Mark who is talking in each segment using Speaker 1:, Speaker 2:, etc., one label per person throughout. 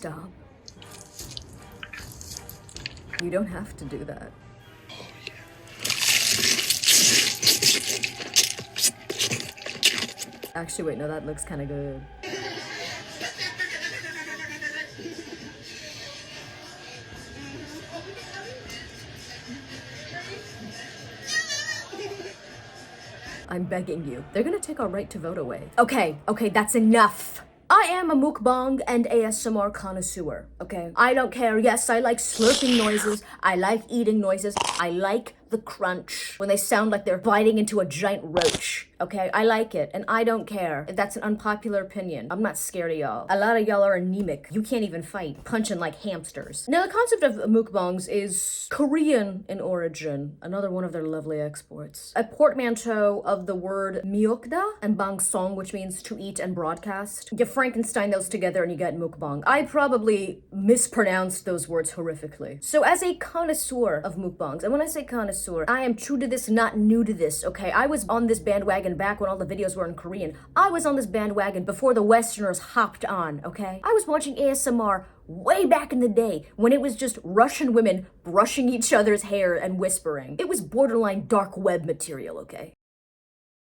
Speaker 1: stop. You don't have to do that. Actually, wait, no, that looks kind of good. I'm begging you. They're gonna take our right to vote away. Okay, that's enough. I am a mukbang and ASMR connoisseur, okay? I don't care. Yes, I like slurping noises. I like eating noises. I like the crunch when they sound like they're biting into a giant roach, okay? I like it, and I don't care if that's an unpopular opinion. I'm not scared of y'all. A lot of y'all are anemic. You can't even fight, punching like hamsters. Now, the concept of mukbangs is Korean in origin, another one of their lovely exports. A portmanteau of the word miokda and bangsong, which means to eat and broadcast. You Frankenstein those together and you get mukbang. I probably mispronounced those words horrifically. So as a connoisseur of mukbangs, and when I say connoisseur, I am true to this, not new to this, okay? I was on this bandwagon back when all the videos were in Korean. I was on this bandwagon before the Westerners hopped on, okay? I was watching ASMR way back in the day when it was just Russian women brushing each other's hair and whispering. It was borderline dark web material, okay?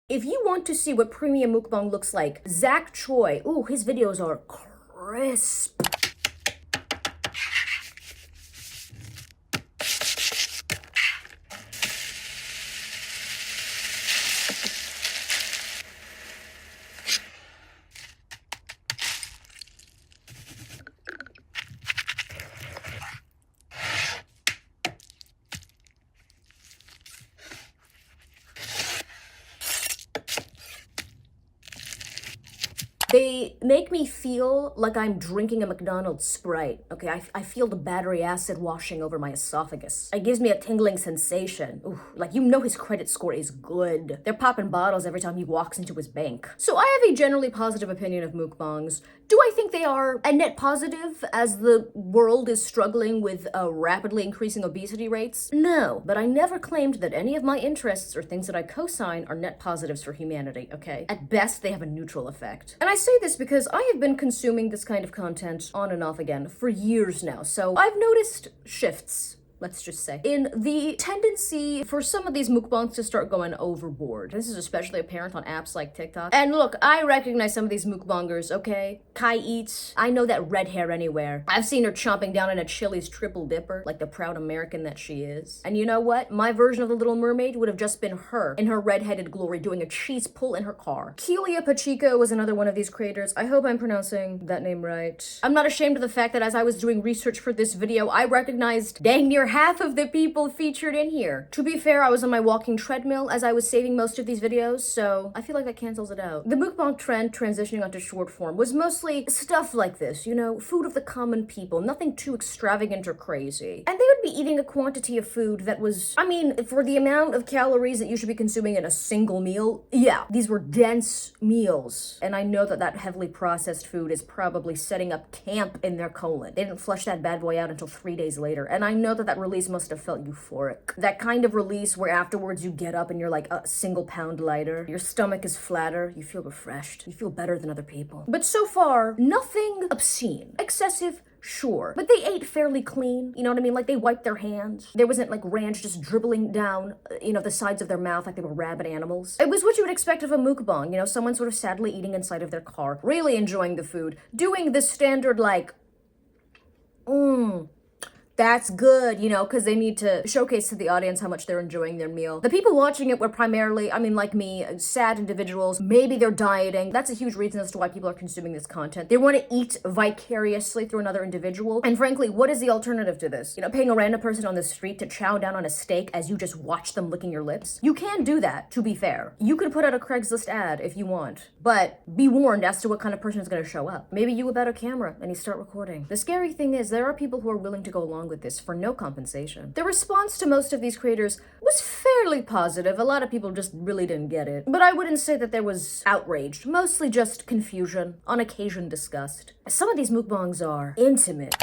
Speaker 1: If you want to see what premium mukbang looks like, Zach Choi, ooh, his videos are crisp. They make me feel like I'm drinking a McDonald's Sprite, okay? I feel the battery acid washing over my esophagus. It gives me a tingling sensation. Ooh, like, you know his credit score is good. They're popping bottles every time he walks into his bank. So I have a generally positive opinion of mukbangs. Do I think they are a net positive as the world is struggling with rapidly increasing obesity rates? No, but I never claimed that any of my interests or things that I co-sign are net positives for humanity, okay? At best, they have a neutral effect. And I say this because I have been consuming this kind of content on and off again for years now, so I've noticed shifts, let's just say, in the tendency for some of these mukbangs to start going overboard. This is especially apparent on apps like TikTok. And look, I recognize some of these mukbangers, okay? Kai Eats, I know that red hair anywhere. I've seen her chomping down in a Chili's triple dipper, like the proud American that she is. And you know what? My version of the Little Mermaid would have just been her in her redheaded glory doing a cheese pull in her car. Kelia Pacheco was another one of these creators. I hope I'm pronouncing that name right. I'm not ashamed of the fact that as I was doing research for this video, I recognized dang near half of the people featured in here. To be fair, I was on my walking treadmill as I was saving most of these videos, so I feel like that cancels it out. The mukbang trend transitioning onto short form was mostly stuff like this, you know, food of the common people, nothing too extravagant or crazy. And they would be eating a quantity of food that was, I mean, for the amount of calories that you should be consuming in a single meal, yeah, these were dense meals. And I know that that heavily processed food is probably setting up camp in their colon. They didn't flush that bad boy out until 3 days later. And I know that that release must have felt euphoric. That kind of release where afterwards you get up and you're like a single pound lighter, your stomach is flatter, you feel refreshed, you feel better than other people. But so far, nothing obscene. Excessive, sure. But they ate fairly clean, you know what I mean? Like, they wiped their hands. There wasn't like ranch just dribbling down, you know, the sides of their mouth like they were rabid animals. It was what you would expect of a mukbang, you know, someone sort of sadly eating inside of their car, really enjoying the food, doing the standard like, that's good, you know, because they need to showcase to the audience how much they're enjoying their meal. The people watching it were primarily, I mean, like me, sad individuals. Maybe they're dieting. That's a huge reason as to why people are consuming this content. They want to eat vicariously through another individual. And frankly, what is the alternative to this? You know, paying a random person on the street to chow down on a steak as you just watch them licking your lips? You can do that, to be fair. You could put out a Craigslist ad if you want, but be warned as to what kind of person is going to show up. Maybe you whip out a camera and you start recording. The scary thing is there are people who are willing to go along with this for no compensation. The response to most of these creators was fairly positive. A lot of people just really didn't get it. But I wouldn't say that there was outrage. Mostly just confusion, on occasion disgust. Some of these mukbangs are intimate.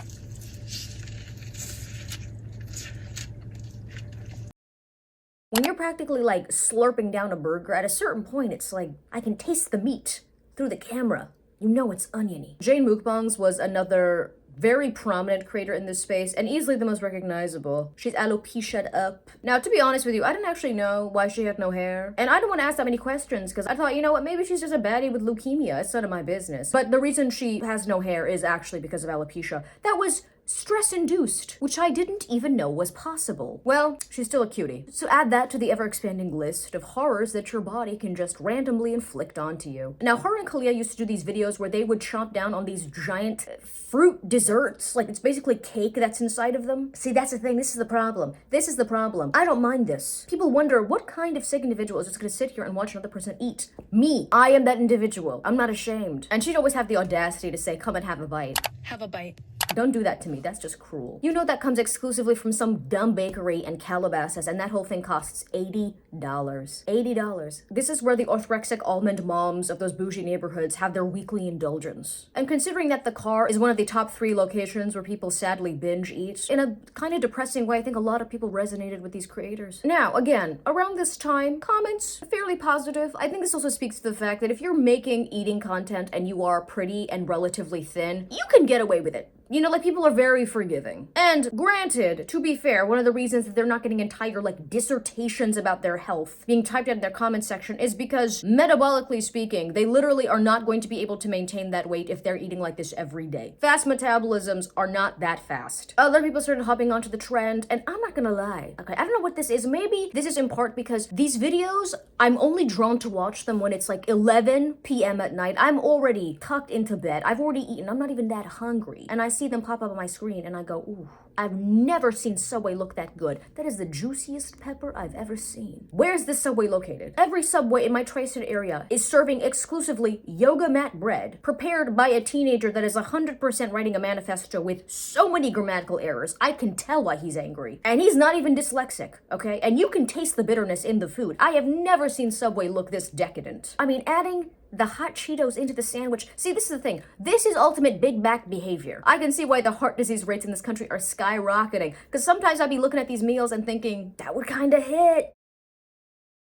Speaker 1: When you're practically like slurping down a burger, at a certain point it's like, I can taste the meat through the camera. You know it's oniony. Jane Mukbangs was another very prominent creator in this space and easily the most recognizable. She's alopecia'd up. Now, to be honest with you, I didn't actually know why she had no hair. And I don't want to ask that many questions because I thought, you know what, maybe she's just a baddie with leukemia. It's none of my business. But the reason she has no hair is actually because of alopecia. That was stress-induced, which I didn't even know was possible. Well, she's still a cutie. So add that to the ever-expanding list of horrors that your body can just randomly inflict onto you. Now, her and Kalia used to do these videos where they would chomp down on these giant fruit desserts. Like, it's basically cake that's inside of them. See, that's the thing. This is the problem. This is the problem. I don't mind this. People wonder, what kind of sick individual is just gonna sit here and watch another person eat? Me. I am that individual. I'm not ashamed. And she'd always have the audacity to say, come and have a bite.
Speaker 2: Have a bite.
Speaker 1: Don't do that to me. That's just cruel. You know that comes exclusively from some dumb bakery in Calabasas, and that whole thing costs $80. $80. This is where the orthorexic almond moms of those bougie neighborhoods have their weekly indulgence. And considering that the car is one of the top 3 locations where people sadly binge eat, in a kind of depressing way, I think a lot of people resonated with these creators. Now, again, around this time, comments fairly positive. I think this also speaks to the fact that if you're making eating content and you are pretty and relatively thin, you can get away with it. You know, like, people are very forgiving. And granted, to be fair, one of the reasons that they're not getting entire, like, dissertations about their health being typed out in their comment section is because, metabolically speaking, they literally are not going to be able to maintain that weight if they're eating like this every day. Fast metabolisms are not that fast. Other people started hopping onto the trend, and I'm not gonna lie, okay, I don't know what this is. Maybe this is in part because these videos, I'm only drawn to watch them when it's like 11 p.m. at night. I'm already tucked into bed. I've already eaten. I'm not even that hungry. And I see them pop up on my screen and I go, ooh, I've never seen Subway look that good. That is the juiciest pepper I've ever seen. Where's this Subway located? Every Subway in my tri-state area is serving exclusively yoga mat bread prepared by a teenager that is 100% writing a manifesto with so many grammatical errors. I can tell why he's angry. And he's not even dyslexic, okay? And you can taste the bitterness in the food. I have never seen Subway look this decadent. I mean, adding the hot Cheetos into the sandwich. See, this is the thing. This is ultimate Big Mac behavior. I can see why the heart disease rates in this country are skyrocketing. Because sometimes I'd be looking at these meals and thinking, that would kind of hit.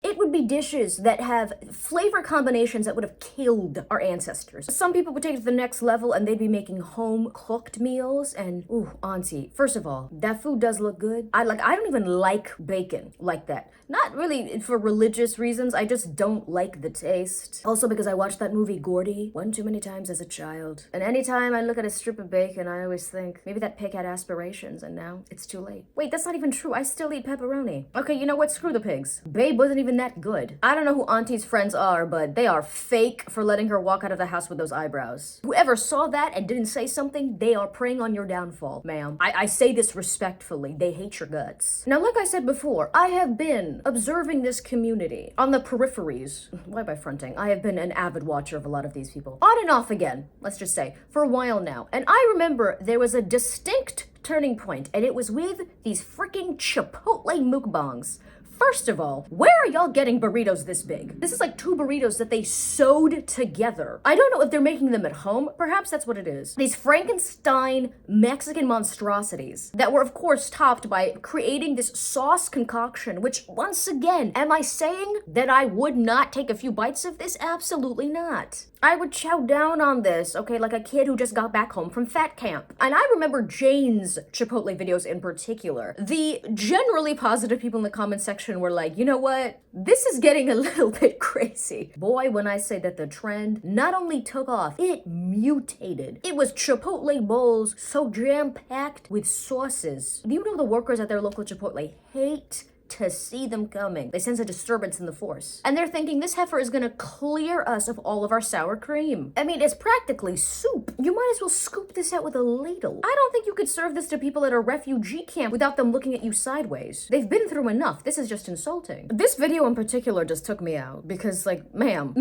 Speaker 1: It would be dishes that have flavor combinations that would have killed our ancestors. Some people would take it to the next level and they'd be making home-cooked meals and, ooh, auntie, first of all, that food does look good. I don't even like bacon like that. Not really for religious reasons, I just don't like the taste. Also because I watched that movie Gordy one too many times as a child. And anytime I look at a strip of bacon, I always think, maybe that pig had aspirations and now it's too late. Wait, that's not even true. I still eat pepperoni. Okay, you know what? Screw the pigs. Babe wasn't even that good. I don't know who Auntie's friends are, but they are fake for letting her walk out of the house with those eyebrows. Whoever saw that and didn't say something, they are preying on your downfall, ma'am. I say this respectfully. They hate your guts. Now, like I said before, I have been observing this community on the peripheries. Why am I fronting? I have been an avid watcher of a lot of these people. On and off again, let's just say, for a while now. And I remember there was a distinct turning point, and it was with these freaking Chipotle mukbangs. First of all, where are y'all getting burritos this big? This is like 2 burritos that they sewed together. I don't know if they're making them at home. Perhaps that's what it is. These Frankenstein Mexican monstrosities that were, of course, topped by creating this sauce concoction, which, once again, am I saying that I would not take a few bites of this? Absolutely not. I would chow down on this, okay, like a kid who just got back home from fat camp. And I remember Jane's Chipotle videos in particular. The generally positive people in the comment section were like, you know what? This is getting a little bit crazy. Boy, when I say that the trend not only took off, it mutated. It was Chipotle bowls so jam-packed with sauces. Do you know the workers at their local Chipotle hate to see them coming? They sense a disturbance in the force. And they're thinking this heifer is gonna clear us of all of our sour cream. I mean, it's practically soup. You might as well scoop this out with a ladle. I don't think you could serve this to people at a refugee camp without them looking at you sideways. They've been through enough. This is just insulting. This video in particular just took me out because, like, ma'am,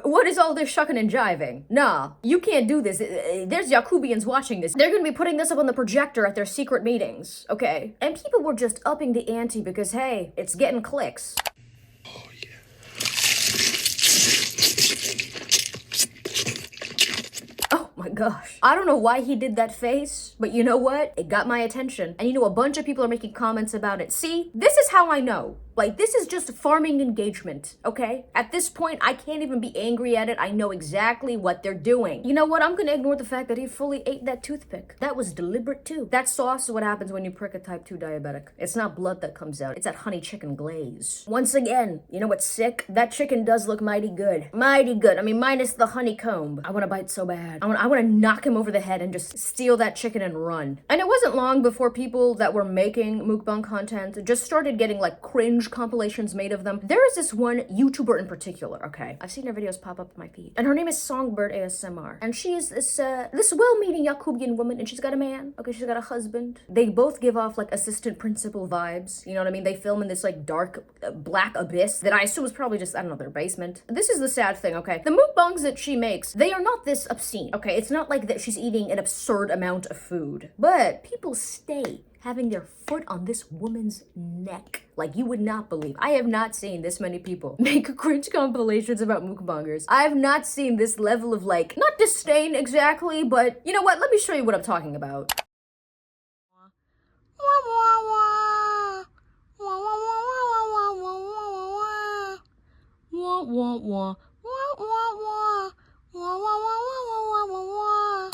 Speaker 1: what is all this shucking and jiving? Nah, you can't do this. There's Yakubians watching this. They're gonna be putting this up on the projector at their secret meetings, okay? And people were just upping the ante because, hey, it's getting clicks.
Speaker 2: Oh, yeah.
Speaker 1: Oh my gosh. I don't know why he did that face, but you know what? It got my attention. And you know, a bunch of people are making comments about it. See, this is how I know Like, this is just farming engagement, okay? At this point, I can't even be angry at it. I know exactly what they're doing. You know what? I'm gonna ignore the fact that he fully ate that toothpick. That was deliberate too. That sauce is what happens when you prick a type 2 diabetic. It's not blood that comes out. It's that honey chicken glaze. Once again, you know what's sick? That chicken does look mighty good. Mighty good. I mean, minus the honeycomb. I wanna bite so bad. I wanna knock him over the head and just steal that chicken and run. And it wasn't long before people that were making mukbang content just started getting like cringe compilations made of them. There is this one YouTuber in particular, okay? I've seen her videos pop up in my feed. And her name is Songbird ASMR. And she is this well-meaning Yakubian woman, and she's got a man, okay? She's got a husband. They both give off like assistant principal vibes, you know what I mean? They film in this like dark black abyss that I assume is probably just, I don't know, their basement. This is the sad thing, okay? The mukbangs that she makes, they are not this obscene, okay? It's not like that she's eating an absurd amount of food, but people stay having their foot on this woman's neck like you would not believe. I have not seen this many people make cringe compilations about mukbangers. I have not seen this level of like, not disdain exactly, but you know what? Let me show you what I'm talking about.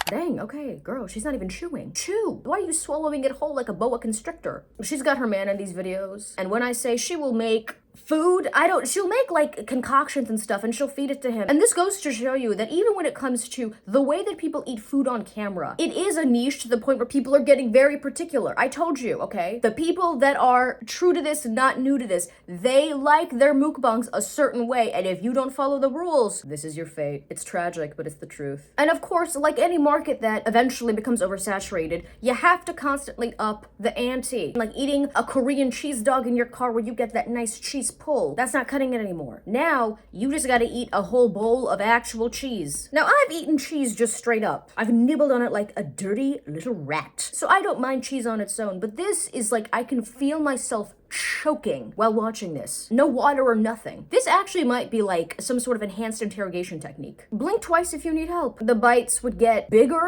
Speaker 1: Dang, okay, girl, she's not even chewing. Chew! Why are you swallowing it whole like a boa constrictor? She's got her man in these videos, and when I say she will make food, she'll make like concoctions and stuff and she'll feed it to him. And this goes to show you that even when it comes to the way that people eat food on camera, it is a niche to the point where people are getting very particular. I told you, okay? The people that are true to this, not new to this, they like their mukbangs a certain way, and if you don't follow the rules, this is your fate. It's tragic, but it's the truth. And of course, like any market that eventually becomes oversaturated, you have to constantly up the ante. Like eating a Korean cheese dog in your car where you get that nice cheese pull. That's not cutting it anymore. Now, you just gotta eat a whole bowl of actual cheese. Now, I've eaten cheese just straight up. I've nibbled on it like a dirty little rat. So I don't mind cheese on its own, but this is like, I can feel myself choking while watching this. No water or nothing. This actually might be like some sort of enhanced interrogation technique. Blink twice if you need help. The bites would get bigger.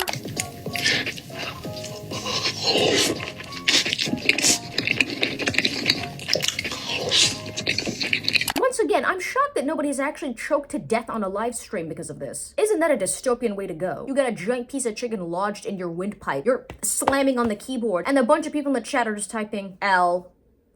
Speaker 1: Once again, I'm shocked that nobody's actually choked to death on a live stream because of this. Isn't that a dystopian way to go? You got a giant piece of chicken lodged in your windpipe. You're slamming on the keyboard, and a bunch of people in the chat are just typing L.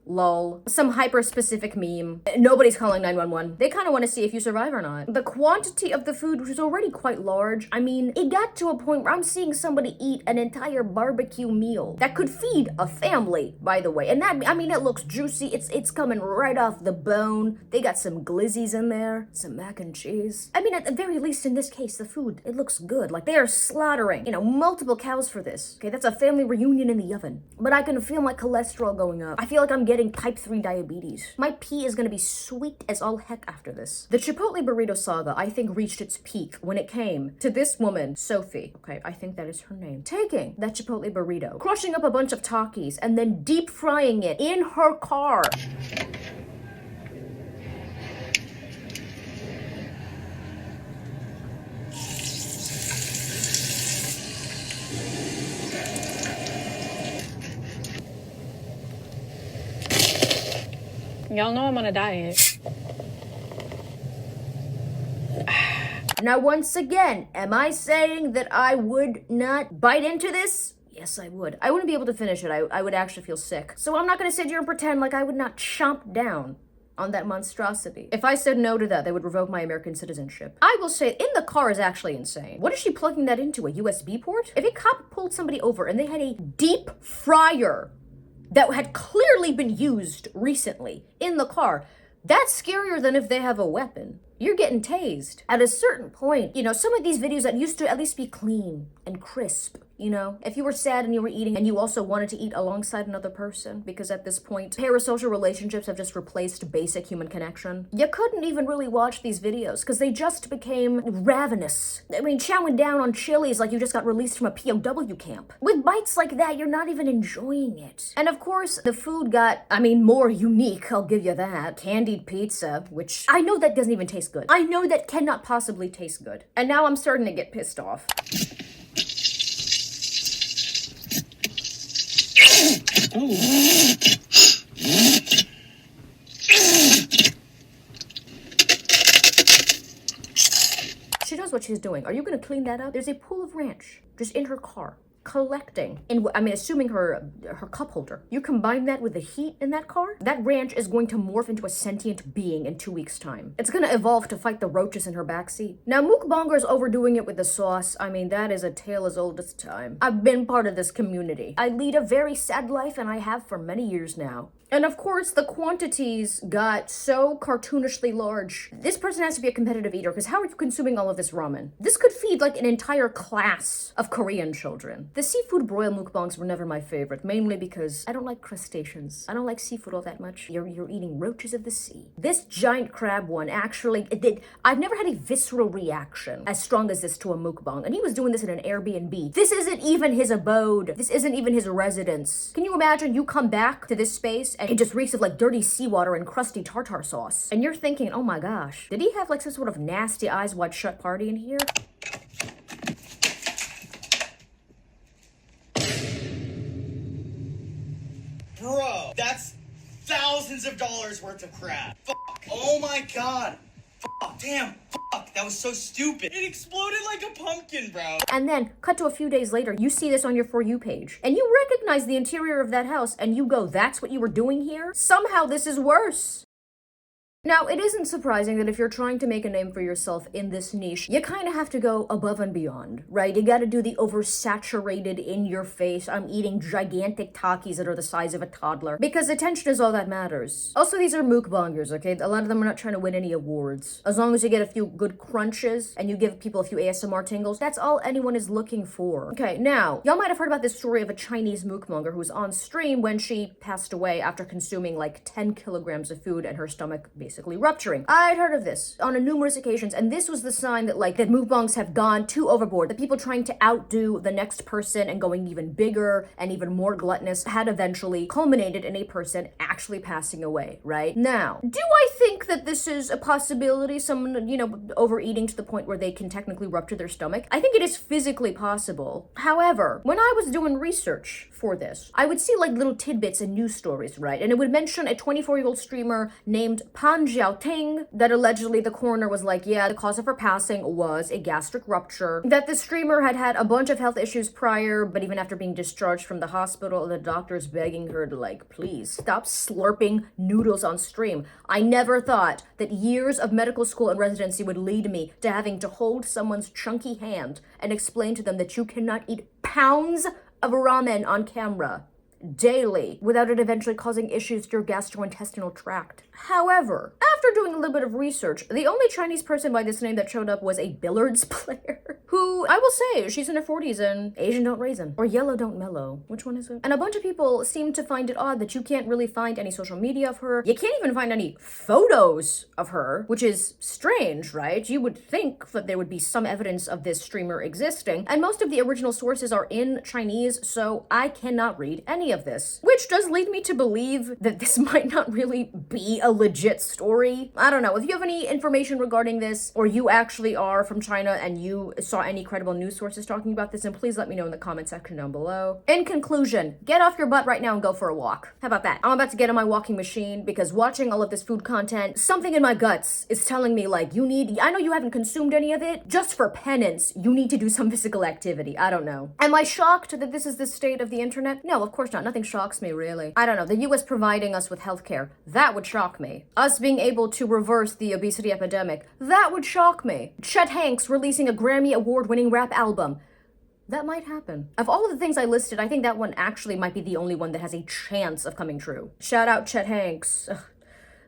Speaker 1: Lol. Some hyper-specific meme. Nobody's calling 911. They kind of want to see if you survive or not. The quantity of the food, which is already quite large, I mean, it got to a point where I'm seeing somebody eat an entire barbecue meal that could feed a family, by the way. And that, I mean, it looks juicy. It's coming right off the bone. They got some glizzies in there, some mac and cheese. I mean, at the very least, in this case, the food, it looks good. Like, they are slaughtering, you know, multiple cows for this. Okay, that's a family reunion in the oven. But I can feel my cholesterol going up. I feel like I'm getting type 3 diabetes. My pee is gonna be sweet as all heck after this. The Chipotle burrito saga, I think, reached its peak when it came to this woman, Sophie. Okay, I think that is her name. Taking that Chipotle burrito, crushing up a bunch of Takis, and then deep frying it in her car.
Speaker 2: Y'all know I'm on a diet.
Speaker 1: Now, once again, am I saying that I would not bite into this? Yes, I would. I wouldn't be able to finish it. I would actually feel sick. So I'm not gonna sit here and pretend like I would not chomp down on that monstrosity. If I said no to that, they would revoke my American citizenship. I will say, in the car is actually insane. What is she plugging that into, a USB port? If a cop pulled somebody over and they had a deep fryer that had clearly been used recently in the car, that's scarier than if they have a weapon. You're getting tased. At a certain point, you know, some of these videos that used to at least be clean and crisp, you know, if you were sad and you were eating and you also wanted to eat alongside another person, because at this point, parasocial relationships have just replaced basic human connection. You couldn't even really watch these videos because they just became ravenous. I mean, chowing down on chilies like you just got released from a POW camp. With bites like that, you're not even enjoying it. And of course, the food got, I mean, more unique, I'll give you that. Candied pizza, which I know that doesn't even taste good. I know that cannot possibly taste good. And now I'm starting to get pissed off. she's doing. Are you gonna clean that up? There's a pool of ranch just in her car, collecting. And I mean, assuming her cup holder. You combine that with the heat in that car, that ranch is going to morph into a sentient being in 2 weeks' time. It's gonna evolve to fight the roaches in her backseat. Now, mukbangers overdoing it with the sauce, I mean, that is a tale as old as time. I've been part of this community. I lead a very sad life, and I have for many years now. And of course, the quantities got so cartoonishly large. This person has to be a competitive eater, because how are you consuming all of this ramen? This could feed like an entire class of Korean children. The seafood broil mukbangs were never my favorite, mainly because I don't like crustaceans. I don't like seafood all that much. You're eating roaches of the sea. This giant crab one actually, I've never had a visceral reaction as strong as this to a mukbang. And he was doing this in an Airbnb. This isn't even his abode. This isn't even his residence. Can you imagine you come back to this space and it just reeks of like dirty seawater and crusty tartar sauce? And you're thinking, oh my gosh, did he have like some sort of nasty eyes wide shut party in here?
Speaker 2: Bro, that's thousands of dollars worth of crap. Fuck. Oh my god. Fuck. Damn. Fuck. That was so stupid. It exploded like a pumpkin, bro.
Speaker 1: And then, cut to a few days later, you see this on your For You page. And you recognize the interior of that house, and you go, that's what you were doing here? Somehow this is worse. Now, it isn't surprising that if you're trying to make a name for yourself in this niche, you kind of have to go above and beyond, right? You gotta do the oversaturated, in-your-face, I'm eating gigantic Takis that are the size of a toddler, because attention is all that matters. Also, these are mukbangers, okay? A lot of them are not trying to win any awards. As long as you get a few good crunches and you give people a few ASMR tingles, that's all anyone is looking for. Okay, now, y'all might have heard about this story of a Chinese mukbanger who was on stream when she passed away after consuming like 10 kilograms of food and her stomach basically rupturing. I'd heard of this on numerous occasions, and this was the sign that like that mukbangs have gone too overboard. The people trying to outdo the next person and going even bigger and even more gluttonous had eventually culminated in a person actually passing away, right? Now, do I think that this is a possibility? Someone, overeating to the point where they can technically rupture their stomach? I think it is physically possible. However, when I was doing research for this, I would see like little tidbits and news stories, right? And it would mention a 24-year-old streamer named Pan Xiaoting that allegedly the coroner was like, yeah, the cause of her passing was a gastric rupture. That the streamer had had a bunch of health issues prior, but even after being discharged from the hospital, the doctor's begging her to like, please stop slurping noodles on stream. I never thought that years of medical school and residency would lead me to having to hold someone's chunky hand and explain to them that you cannot eat pounds of ramen on camera daily without it eventually causing issues to your gastrointestinal tract. However, after doing a little bit of research, the only Chinese person by this name that showed up was a billiards player who, I will say, she's in her 40s and Asian don't raisin. Or yellow don't mellow. Which one is it? And a bunch of people seem to find it odd that you can't really find any social media of her. You can't even find any photos of her, which is strange, right? You would think that there would be some evidence of this streamer existing. And most of the original sources are in Chinese, so I cannot read any of this. Which does lead me to believe that this might not really be a legit story. I don't know. If you have any information regarding this, or you actually are from China and you saw any credible news sources talking about this, then please let me know in the comment section down below. In conclusion, get off your butt right now and go for a walk. How about that? I'm about to get on my walking machine because watching all of this food content, something in my guts is telling me like, I know you haven't consumed any of it, just for penance, you need to do some physical activity. I don't know. Am I shocked that this is the state of the internet? No, of course not. Nothing shocks me, really. I don't know. The US providing us with healthcare, that would shock me. Us being able to reverse the obesity epidemic, that would shock me. Chet Hanks releasing a Grammy award-winning rap album, that might happen. Of all of the things I listed, I think that one actually might be the only one that has a chance of coming true. Shout out Chet Hanks. Ugh.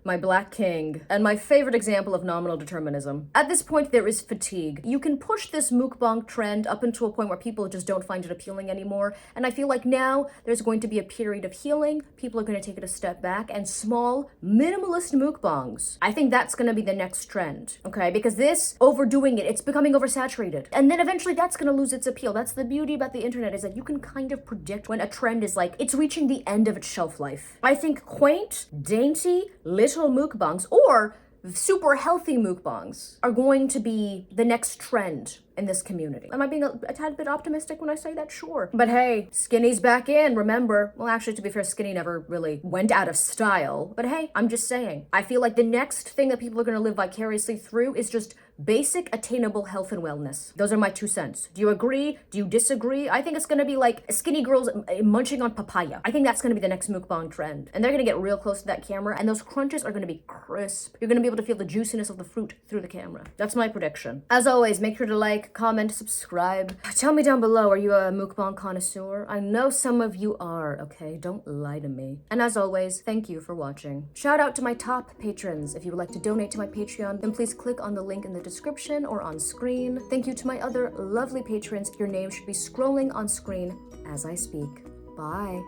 Speaker 1: My black king, and my favorite example of nominal determinism. At this point, there is fatigue. You can push this mukbang trend up into a point where people just don't find it appealing anymore, and I feel like now there's going to be a period of healing. People are going to take it a step back, and small, minimalist mukbangs. I think that's going to be the next trend, okay? Because this, overdoing it, it's becoming oversaturated. And then eventually that's going to lose its appeal. That's the beauty about the internet, is that you can kind of predict when a trend is like, it's reaching the end of its shelf life. I think quaint, dainty, little mukbangs or super healthy mukbangs are going to be the next trend in this community. Am I being a tad bit optimistic when I say that? Sure. But hey, skinny's back in, remember. Well, actually, to be fair, skinny never really went out of style. But hey, I'm just saying. I feel like the next thing that people are going to live vicariously through is just basic attainable health and wellness. Those are my 2 cents. Do you agree? Do you disagree? I think it's gonna be like skinny girls munching on papaya. I think that's gonna be the next mukbang trend. And they're gonna get real close to that camera, and those crunches are gonna be crisp. You're gonna be able to feel the juiciness of the fruit through the camera. That's my prediction. As always, make sure to like, comment, subscribe. Tell me down below, are you a mukbang connoisseur? I know some of you are, okay? Don't lie to me. And as always, thank you for watching. Shout out to my top patrons. If you would like to donate to my Patreon, then please click on the link in the description or on screen. Thank you to my other lovely patrons. Your name should be scrolling on screen as I speak. Bye.